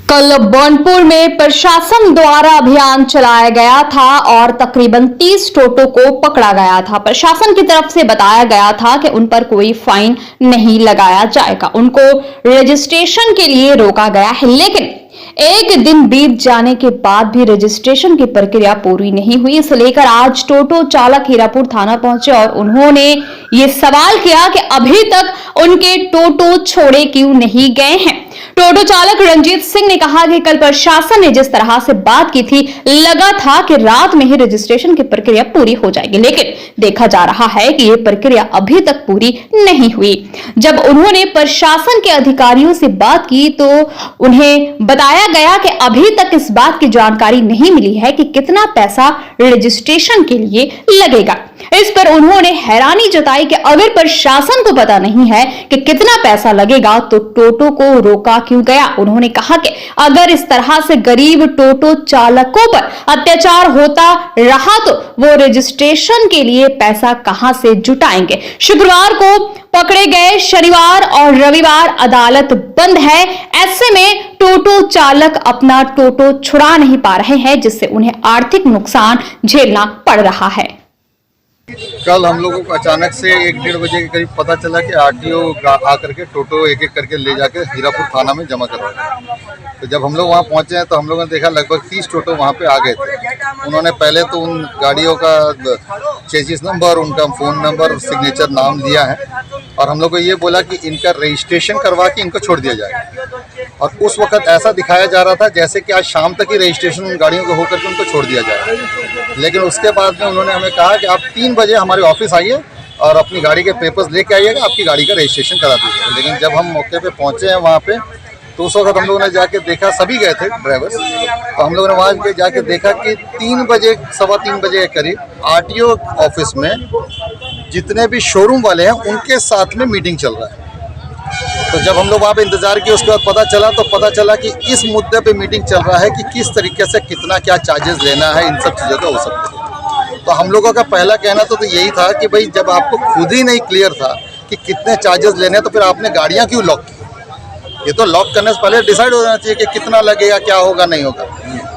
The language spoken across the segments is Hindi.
कल बर्नपुर में प्रशासन द्वारा अभियान चलाया गया था और तकरीबन 30 टोटो को पकड़ा गया था। प्रशासन की तरफ से बताया गया था कि उन पर कोई फाइन नहीं लगाया जाएगा, उनको रजिस्ट्रेशन के लिए रोका गया है। लेकिन एक दिन बीत जाने के बाद भी रजिस्ट्रेशन की प्रक्रिया पूरी नहीं हुई। इसे लेकर आज टोटो चालक हीरापुर थाना पहुंचे और उन्होंने ये सवाल किया कि अभी तक उनके टोटो छोड़े क्यों नहीं गए हैं। टोटो चालक रंजीत सिंह ने कहा कि कल प्रशासन ने जिस तरह से बात की थी, लगा था कि रात में ही रजिस्ट्रेशन की प्रक्रिया पूरी हो जाएगी, लेकिन देखा जा रहा है कि यह प्रक्रिया अभी तक पूरी नहीं हुई। जब उन्होंने प्रशासन के अधिकारियों से बात की तो उन्हें बताया गया कि अभी तक इस बात की जानकारी नहीं मिली है कि कितना पैसा रजिस्ट्रेशन के लिए लगेगा। इस पर उन्होंने हैरानी जताई कि अगर प्रशासन को पता नहीं है कि कितना पैसा लगेगा तो टोटो को रोका क्यों गया। उन्होंने कहा कि अगर इस तरह से गरीब टोटो चालकों पर अत्याचार होता रहा तो वो रजिस्ट्रेशन के लिए पैसा कहां से जुटाएंगे। शुक्रवार को पकड़े गए, शनिवार और रविवार अदालत बंद है। ऐसे में टोटो चालक अपना टोटो छुड़ा नहीं पा रहे हैं, जिससे उन्हें आर्थिक नुकसान झेलना पड़ रहा है। कल हम लोगों को अचानक से 1-1:30 बजे के करीब पता चला कि आरटीओ आकर के टोटो एक एक करके ले जाके हीरापुर थाना में जमा करवाया। तो जब हम लोग वहाँ पहुँचे हैं तो हम लोगों ने देखा लगभग 30 टोटो वहाँ पे आ गए थे। उन्होंने पहले तो उन गाड़ियों का चेसिस नंबर, उनका फ़ोन नंबर, सिग्नेचर, नाम दिया है और हम लोग को ये बोला कि इनका रजिस्ट्रेशन करवा के इनको छोड़ दिया जाए। और उस वक्त ऐसा दिखाया जा रहा था जैसे कि आज शाम तक ही रजिस्ट्रेशन उन गाड़ियों को होकर के उनको छोड़ दिया जाए। लेकिन उसके बाद में उन्होंने हमें कहा कि आप 3 बजे हमारे ऑफिस आइए और अपनी गाड़ी के पेपर्स लेके आइएगा, आपकी गाड़ी का रजिस्ट्रेशन करा दीजिए। लेकिन जब हम मौके पे पहुंचे हैं वहाँ पे तो उस वक्त हम लोगों ने जाके देखा, सभी गए थे ड्राइवर्स, तो हम लोगों ने वहाँ जाके देखा कि 3 बजे, 3:15 बजे के करीब आरटीओ ऑफिस में जितने भी शोरूम वाले हैं उनके साथ में मीटिंग चल रहा है। तो जब हम लोग वहाँ पे इंतज़ार किए उसके बाद पता चला कि इस मुद्दे पे मीटिंग चल रहा है कि किस तरीके से कितना क्या चार्जेस लेना है, इन सब चीज़ों का हो सकता है। तो हम लोगों का पहला कहना तो यही था कि भाई जब आपको खुद ही नहीं क्लियर था कि कितने चार्जेस लेने हैं तो फिर आपने गाड़ियाँ क्यों लॉक की। ये तो लॉक करने से पहले डिसाइड हो जाना चाहिए कि कितना लगेगा, क्या होगा, नहीं होगा।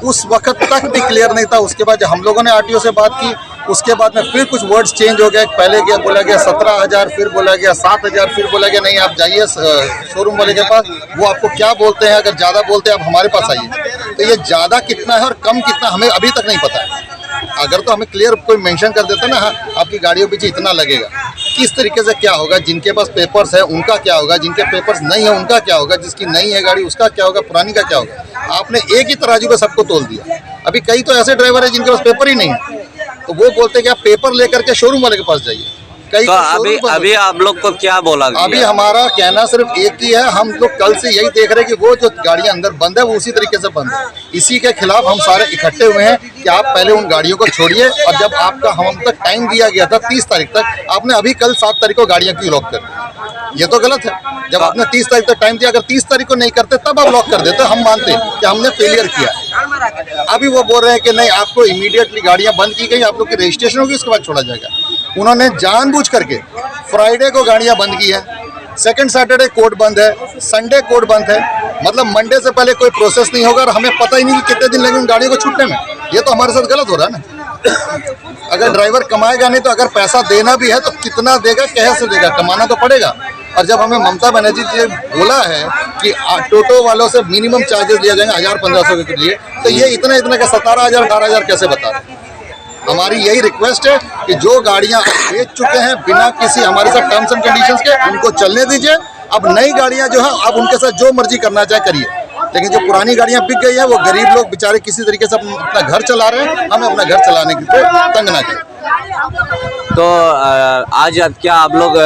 उस वक्त तक भी क्लियर नहीं था। उसके बाद जब हम लोगों ने आरटीओ से बात की उसके बाद में फिर कुछ वर्ड्स चेंज हो गए। पहले क्या बोला गया 17,000, फिर बोला गया 7,000, फिर बोला गया नहीं आप जाइए शोरूम वाले के पास, वो आपको क्या बोलते हैं, अगर ज़्यादा बोलते हैं आप हमारे पास आइए। तो ये ज़्यादा कितना है और कम कितना हमें अभी तक नहीं पता है। अगर तो हमें क्लियर कोई मेंशन कर देता ना, हाँ आपकी गाड़ियों पीछे इतना लगेगा, किस तरीके से क्या होगा, जिनके पास पेपर्स है उनका क्या होगा, जिनके पेपर्स नहीं है उनका क्या होगा, जिसकी नहीं है गाड़ी उसका क्या होगा, पुरानी का क्या होगा। आपने एक ही तराजू पे सबको तोल दिया। अभी कई तो ऐसे ड्राइवर है जिनके पास पेपर ही नहीं है, तो वो बोलते हैं कि आप पेपर लेकर के शोरूम वाले के पास जाइए। कई तो अभी आप लोग को क्या बोला गया? अभी हमारा कहना सिर्फ एक ही है, हम लोग कल से यही देख रहे हैं कि वो जो गाड़ियां अंदर बंद है वो उसी तरीके से बंद है। इसी के खिलाफ हम सारे इकट्ठे हुए हैं कि आप पहले उन गाड़ियों को छोड़िए। और जब आपका हम तक टाइम दिया गया था 30 तारीख तक, आपने अभी कल 7 तारीख को गाड़ियां क्यों लॉक कर दी? ये तो गलत है। जब आपने 30 तारीख तक टाइम दिया, अगर 30 तारीख को नहीं करते तब आप लॉक कर देते, हम मानते हैं कि हमने फेलियर किया। अभी वो बोल रहे हैं कि नहीं आपको इमीडिएटली गाड़ियां बंद की गई, आप लोग की रजिस्ट्रेशन होगी उसके बाद छोड़ा जाएगा। उन्होंने जानबूझ करके फ्राइडे को गाड़ियां बंद की है, सेकंड सैटरडे कोर्ट बंद है, संडे कोर्ट बंद है। मतलब मंडे से पहले कोई प्रोसेस नहीं होगा और हमें पता ही नहीं कि कितने दिन लगे उन गाड़ियों को छूटने में। ये तो हमारे साथ गलत हो रहा है ना। अगर ड्राइवर कमाएगा नहीं तो अगर पैसा देना भी है तो कितना देगा, कैसे देगा, कमाना तो पड़ेगा। और जब हमें ममता बनर्जी जी बोला है कि टोटो वालों से मिनिमम चार्जेस लिया जाएंगे 1000-1500 के लिए, तो ये इतना का 17,000, 18,000 कैसे बता रहे। हमारी यही रिक्वेस्ट है कि जो गाड़ियां बेच चुके हैं बिना किसी हमारे साथ टर्म्स एंड कंडीशंस के, उनको चलने दीजिए। अब नई गाड़ियां जो है आप उनके साथ जो मर्जी करना चाहे करिए, लेकिन जो पुरानी गाड़ियां बिक गई है वो गरीब लोग बेचारे किसी तरीके से अपना घर चला रहे हैं, हमें अपना घर चलाने के लिए तंग ना करें। तो आज क्या आप लोग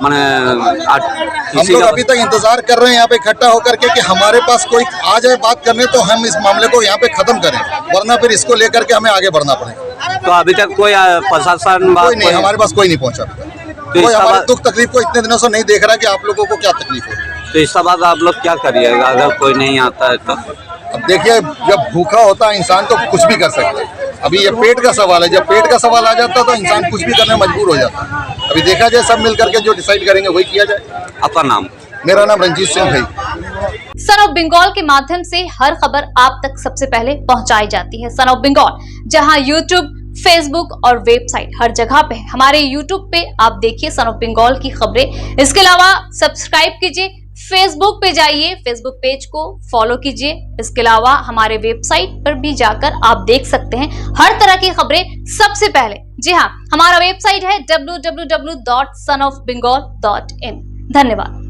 माने हम लोग अभी तक इंतजार कर रहे हैं यहाँ पे इकट्ठा होकर के कि हमारे पास कोई आ जाए बात करने तो हम इस मामले को यहाँ पे खत्म करें, वरना फिर इसको लेकर के हमें आगे बढ़ना पड़ेगा। तो अभी तक कोई प्रशासन कोई नहीं, हमारे पास कोई नहीं पहुँचा। कोई हमारे दुख तकलीफ को इतने दिनों से नहीं देख रहा कि आप लोगों को क्या तकलीफ हो। तो इसके बाद आप लोग क्या करिएगा अगर कोई नहीं आता है तो? अब देखिए, जब भूखा होता है इंसान तो कुछ भी कर सकता है। अभी ये पेट का सवाल है, जब पेट का सवाल आ जाता है तो इंसान कुछ भी करने मजबूर हो जाता है। अभी देखा जाए, सब मिल करके जो डिसाइड करेंगे वही किया जाए। आपका नाम? मेरा नाम रंजीत सिंह है। ऑफ बंगाल के माध्यम से हर खबर आप तक सबसे पहले पहुंचाई जाती है। सन ऑफ बंगाल जहां यूट्यूब, फेसबुक और वेबसाइट हर जगह पे है। हमारे यूट्यूब पे आप देखिए सन ऑफ बंगाल की खबरें। इसके अलावा सब्सक्राइब कीजिए, फेसबुक पे जाइए, फेसबुक पेज को फॉलो कीजिए। इसके अलावा हमारे वेबसाइट पर भी जाकर आप देख सकते हैं हर तरह की खबरें सबसे पहले। जी हाँ, हमारा वेबसाइट है www.sonofbengal.in। धन्यवाद।